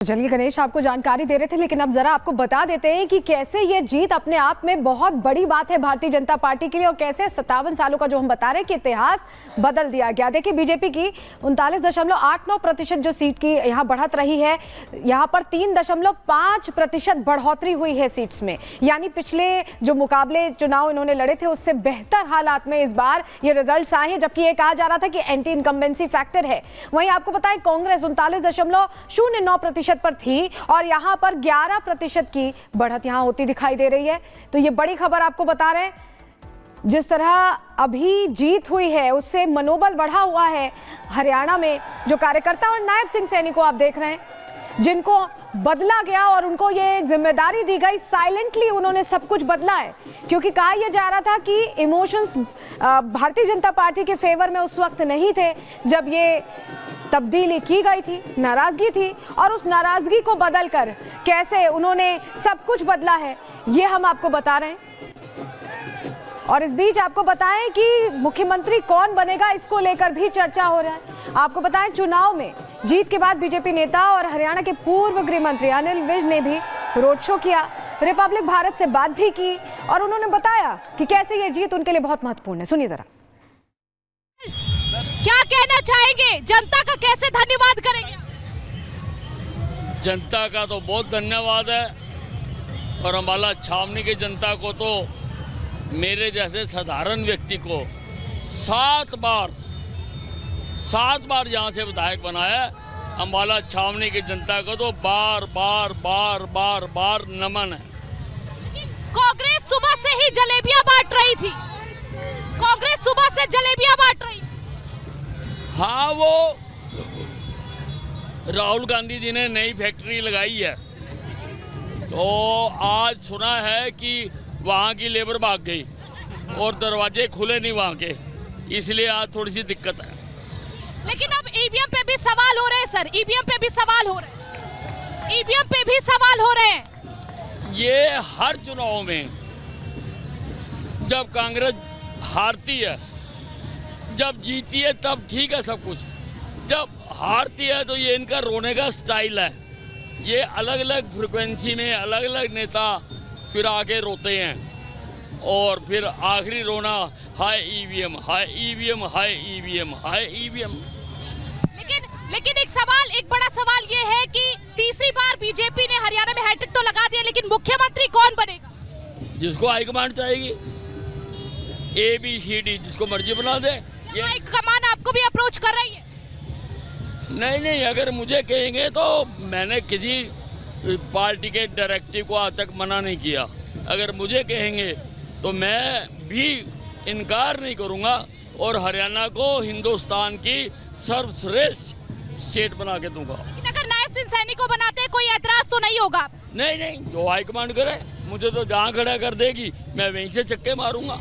चलिए गणेश आपको जानकारी दे रहे थे, लेकिन अब जरा आपको बता देते हैं कि कैसे ये जीत अपने आप में बहुत बड़ी बात है भारतीय जनता पार्टी के लिए और कैसे 57 सालों का जो हम बता रहे हैं कि इतिहास बदल दिया गया। देखिए बीजेपी की 39.89% जो सीट की यहाँ बढ़त रही है, यहाँ पर 3.5% बढ़ोतरी हुई है सीट्स में, यानी पिछले जो मुकाबले चुनाव इन्होंने लड़े थे उससे बेहतर हालात में इस बार ये रिजल्ट आए हैं। जबकि ये कहा जा रहा था कि एंटी इनकम्बेंसी फैक्टर है। वहीं आपको बताएं कांग्रेस 39.09% पर थी और यहां पर 11% की बढ़त यहां होती दिखाई दे रही है। तो ये बड़ी खबर आपको बता रहे हैं। जिस तरह अभी जीत हुई है उससे मनोबल बढ़ा हुआ है हरियाणा में। जो कार्यकर्ता और नायब सिंह सैनी को आप देख रहे हैं जिनको बदला गया और उनको ये जिम्मेदारी दी गई, साइलेंटली उन्होंने सब कुछ बदला है, क्योंकि कहा यह जा रहा था कि इमोशंस भारतीय जनता पार्टी के फेवर में उस वक्त नहीं थे जब ये तब्दीली की गई थी, नाराजगी थी, और उस नाराजगी को बदलकर कैसे उन्होंने सब कुछ बदला है ये हम आपको बता रहे हैं। और इस बीच आपको बताएं कि मुख्यमंत्री कौन बनेगा इसको लेकर भी चर्चा हो रहा है। आपको बताएं चुनाव में जीत के बाद बीजेपी नेता और हरियाणा के पूर्व गृह मंत्री अनिल विज ने भी रोड शो किया, रिपब्लिक भारत से बात भी की और उन्होंने बताया कि कैसे ये जीत उनके लिए बहुत महत्वपूर्ण है। सुनिए जरा। क्या कहना चाहेंगे, जनता का कैसे धन्यवाद करेंगे? जनता का तो बहुत धन्यवाद है और अम्बाला छावनी की जनता को तो मेरे जैसे साधारण व्यक्ति को 7 बार यहाँ से विधायक बनाया। अम्बाला छावनी की जनता को तो बार बार नमन है। कांग्रेस सुबह से ही जलेबियां बांट रही थी, कांग्रेस सुबह से जलेबियां बांट रही थी। हाँ, वो राहुल गांधी जी ने नई फैक्ट्री लगाई है तो आज सुना है कि वहाँ की लेबर भाग गई और दरवाजे खुले नहीं वहाँ के, इसलिए आज थोड़ी सी दिक्कत है। लेकिन अब ईवीएम पे भी सवाल हो रहे हैं सर, ईवीएम पे भी सवाल हो रहे हैं, ईवीएम पे भी सवाल हो रहे हैं। ये हर चुनाव में जब कांग्रेस हारती है, जब जीती है तब ठीक है सब कुछ, जब हारती है तो ये इनका रोने का स्टाइल है। ये अलग अलग फ्रिक्वेंसी में अलग अलग नेता फिर आके रोते हैं और फिर आखिरी रोना हाय ईवीएम, हाय ईवीएम, हाय ईवीएम, हाय ईवीएम। लेकिन एक बड़ा सवाल ये है कि तीसरी बार बीजेपी ने हरियाणा में हैट्रिक तो लगा दिया, लेकिन मुख्यमंत्री कौन बनेगा? जिसको हाईकमांड चाहेगी, ABCD जिसको मर्जी बना दे। ये हाईकमान आपको भी अप्रोच कर रही है? नहीं, अगर मुझे कहेंगे तो मैंने किसी पार्टी के डायरेक्टिव को आज तक मना नहीं किया। अगर मुझे कहेंगे तो मैं भी इनकार नहीं करूंगा और हरियाणा को हिंदुस्तान की सर्वश्रेष्ठ स्टेट बना के दूंगा। लेकिन अगर नायब सिंह सैनी को बनाते कोई ऐतराज तो नहीं होगा? नहीं, जो हाईकमांड करे, मुझे तो जहाँ खड़ा कर देगी मैं वहीं से चक्के मारूंगा।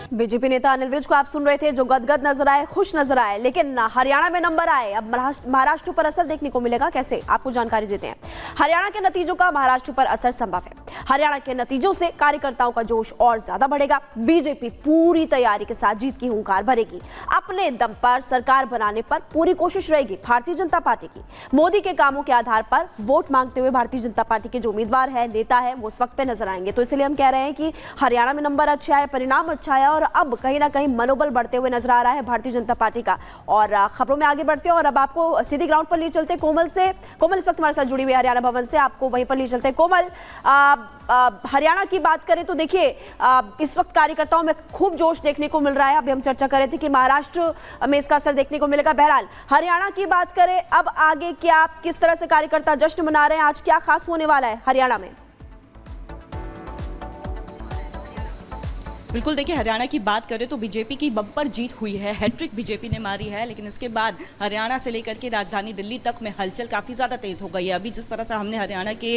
बीजेपी नेता अनिल विज को आप सुन रहे थे, जो गदगद नजर आए, खुश नजर आए, लेकिन हरियाणा में नंबर आए। अब महाराष्ट्र पर असर देखने को मिलेगा, कैसे आपको जानकारी देते हैं। हरियाणा के नतीजों का महाराष्ट्र पर असर संभव है। हरियाणा के नतीजों से कार्यकर्ताओं का जोश और ज्यादा बढ़ेगा। बीजेपी पूरी तैयारी के साथ जीत की हुंकार भरेगी। अपने दम पर सरकार बनाने पर पूरी कोशिश रहेगी भारतीय जनता पार्टी की। मोदी के कामों के आधार पर वोट मांगते हुए भारतीय जनता पार्टी के जो उम्मीदवार है, नेता है, वो उस वक्त पे नजर आएंगे। तो इसलिए हम कह रहे हैं कि हरियाणा में नंबर अच्छा है, परिणाम अच्छा है और अब कहीं ना कहीं मनोबल बढ़ते हुए नजर आ रहा है भारतीय जनता पार्टी का। और खबरों में आगे बढ़ते हैं और अब आपको सीधी ग्राउंड पर ले चलते हैं कोमल से। कोमल इस वक्त हमारे साथ जुड़ी हुई है हरियाणा भवन से, आपको वहीं पर ले चलते हैं। कोमल, हरियाणा की बात करें तो देखिए इस वक्त कार्यकर्ताओं में खूब जोश देखने को मिल रहा है। अभी हम चर्चा कर रहे थे कि महाराष्ट्र में इसका असर देखने को मिलेगा। बहरहाल हरियाणा की बात करें, अब आगे क्या, किस तरह से कार्यकर्ता जश्न मना रहे हैं, आज क्या खास होने वाला है हरियाणा में? बिल्कुल, देखिए हरियाणा की बात करें तो बीजेपी की बम्पर जीत हुई है, हैट्रिक बीजेपी ने मारी है। लेकिन इसके बाद हरियाणा से लेकर के राजधानी दिल्ली तक में हलचल काफ़ी ज़्यादा तेज़ हो गई है। अभी जिस तरह से हमने हरियाणा के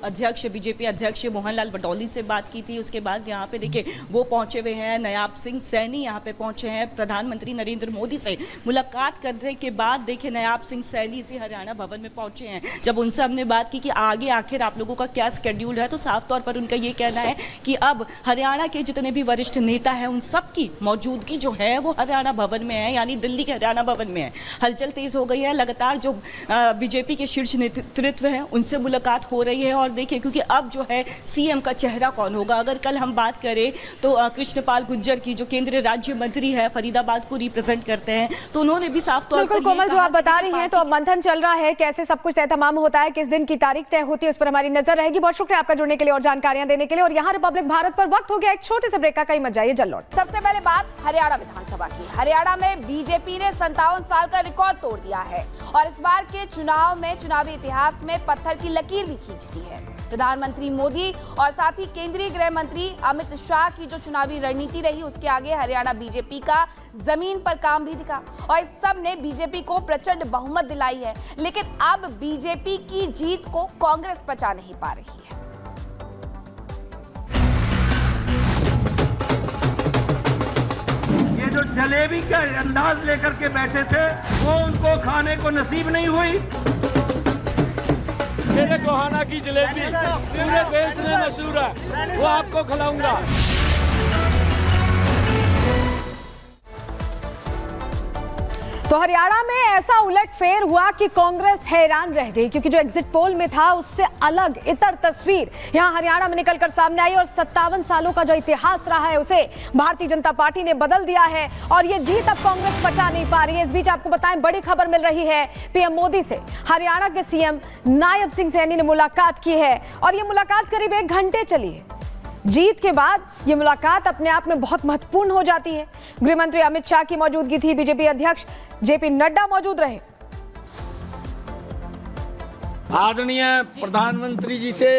अध्यक्ष, बीजेपी अध्यक्ष मोहनलाल बटौली से बात की थी, उसके बाद यहाँ पे देखिए वो पहुँचे हुए हैं, नायब सिंह सैनी यहाँ पे पहुँचे हैं। प्रधानमंत्री नरेंद्र मोदी से मुलाकात करने के बाद देखिए नायब सिंह सैनी इसी हरियाणा भवन में पहुँचे हैं। जब उनसे हमने बात की कि आगे आखिर आप लोगों का क्या स्केड्यूल है, तो साफ तौर पर उनका ये कहना है कि अब हरियाणा के जितने भी भी वरिष्ठ नेता है उन सब की मौजूदगी जो है वो हरियाणा भवन में है, यानी दिल्ली के हरियाणा भवन में है। हलचल तेज हो गई है, लगातार जो बीजेपी के शीर्ष नेतृत्व है उनसे मुलाकात हो रही है। और देखिए, क्योंकि अब जो है सीएम का चेहरा कौन होगा। अगर कल हम बात करें तो कृष्णपाल गुर्जर की, जो केंद्रीय राज्य मंत्री है, फरीदाबाद को रिप्रेजेंट करते हैं, तो उन्होंने भी साफ तौर पर कोमल, जो आप बता रही हैं, तो अब मंथन चल रहा है, कैसे सब कुछ तय तमाम होता है, किस दिन की तारीख तय होती है, उस पर हमारी नजर रहेगी। बहुत शुक्रिया आपका जुड़ने के लिए और जानकारियां देने के लिए। और यहाँ रिपब्लिक भारत पर वक्त हो गया एक छोटे से ब्रेक का, कहीं मत जाइए, जल लौट। सबसे पहले बात हरियाणा विधानसभा की। हरियाणा में बीजेपी ने 57 साल का रिकॉर्ड तोड़ दिया है और इस बार के चुनाव में चुनावी इतिहास में पत्थर की लकीर भी खींच दी है। प्रधानमंत्री मोदी और साथ ही केंद्रीय गृह मंत्री अमित शाह की जो चुनावी रणनीति रही, उसके आगे हरियाणा बीजेपी का जमीन पर काम भी दिखा और इस सब ने बीजेपी को प्रचंड बहुमत दिलाई है। लेकिन अब बीजेपी की जीत को कांग्रेस पचा नहीं पा रही है। ये जो जलेबी का अंदाज लेकर के बैठे थे वो उनको खाने को नसीब नहीं हुई। मेरे गोहाना की जलेबी पूरे देश में मशहूर है, वो आपको खिलाऊंगा। तो हरियाणा में ऐसा उलटफेर हुआ कि कांग्रेस हैरान रह गई, क्योंकि जो एग्जिट पोल में था उससे अलग इतर तस्वीर यहां हरियाणा में निकलकर सामने आई और 57 सालों का जो इतिहास रहा है उसे भारतीय जनता पार्टी ने बदल दिया है और ये जीत अब कांग्रेस पचा नहीं पा रही है। इस बीच आपको बताएं, बड़ी खबर मिल रही है पीएम मोदी से। हरियाणा के सीएम नायब सिंह सैनी ने मुलाकात की है और ये मुलाकात करीब 1 घंटे चली है। जीत के बाद ये मुलाकात अपने आप में बहुत महत्वपूर्ण हो जाती है। गृह मंत्री अमित शाह की मौजूदगी थी, बीजेपी अध्यक्ष जेपी नड्डा मौजूद रहे। आदरणीय प्रधानमंत्री जी से